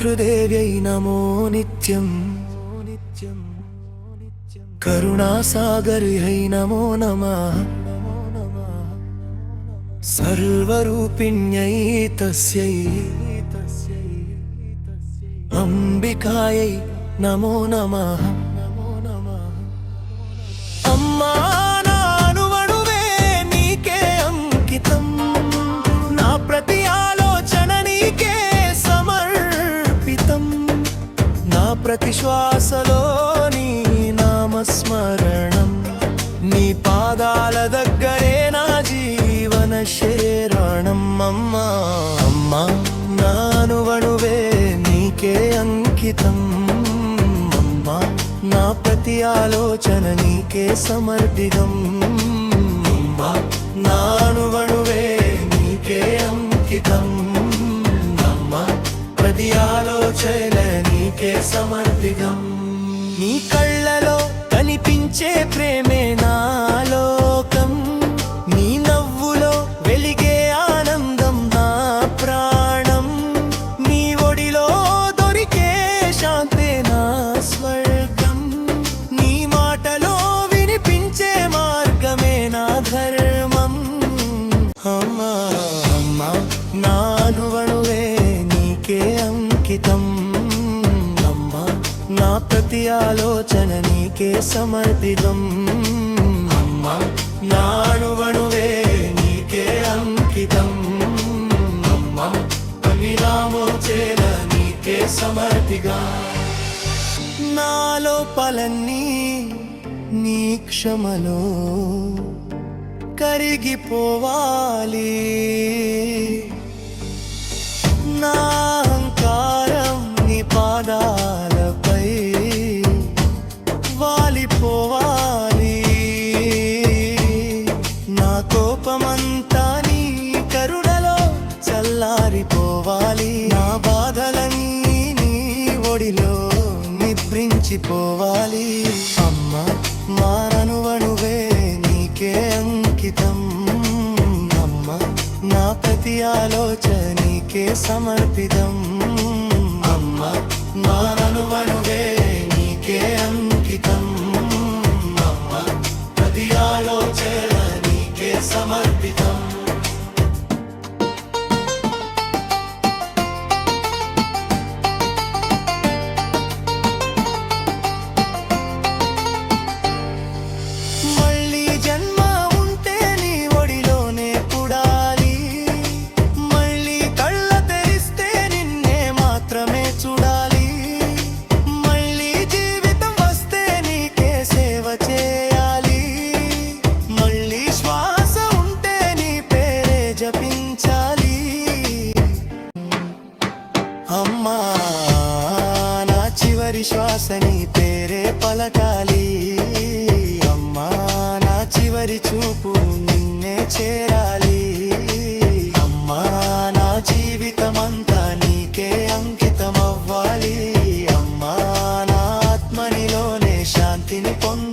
మాతృదేవ్యై నమో నిత్యం కరుణాసాగర్యై నమో నమః సర్వరూపిణ్యై తస్యై అంబికాయై నమో నమః అమ్మా నా అణువణువే నీకే అంకితం నా ప్రతి ఆలోచన నీకే సమర్పితం నా ప్రతి శ్వాసలో నీ నామస్మరణం నీ పాదాల దగ్గరే నా జీవన శరణం అమ్మా అమ్మా నా అణువణువే నీకే అంకితం అమ్మా నా ప్రతి ఆలోచన నీకే సమర్పితం అమ్మా నా అణువణువే నీకే అంకితం అమ్మా ప్రతి ఆలోచన నీకే సమర్పితం నీ కళ్ళలో కనిపించే ప్రేమే నా లోకం నీ నవ్వులో వెలిగే ఆనందం నా ప్రాణం నీ ఒడిలో దొరికే శాంతే నా స్వర్గం నీ మాటలో వినిపించే మార్గమే నా ధర్మం అమ్మా అమ్మా నా అణువణువే నీకే అంకితం అమ్మా నా ప్రతి ఆలోచన నీకే సమర్పితం అమ్మా నా అణువణువే నీకే అంకితం అమ్మా విరామోచేల నీకే సమర్పిగా నాలో పలన్నీ నీ క్షమలో కరిగిపోవాలి నా అహంకారం నీ పాదాలపై వాలిపోవాలి నా కోపమంతా నీ కరుణలో చల్లారిపోవాలి నా బాధలన్నీ నీ ఒడిలో నిద్రించిపోవాలి అమ్మా మా అణువణువే నీకే అంకితం అమ్మా నా ప్రతి ఆలోచన నీకే సమర్పితం అమ్మా నా అణువణువే నీకే అంకితం అమ్మా ప్రతి ఆలోచన నీకే సమర్పితం మళ్ళీ జన్మ ఉంటే నీ ఒడిలోనే పుడాలి మళ్ళీ కళ్ళ తెరిస్తే నిన్నే మాత్రమే చూడాలి మళ్ళీ జీవితం వస్తే నీకే సేవ చేయాలి మళ్ళీ శ్వాస ఉంటే నీ పేరే జపించాలి అమ్మా నా చివరి శ్వాస నీ పేరే పలకాలి అమ్మా నా చివరి చూపు నిన్నే చేరాలి అమ్మా నా జీవితమంతా నీకే అంకితమవ్వాలి అమ్మా నా ఆత్మనిలోనే శాంతిని పొందాలి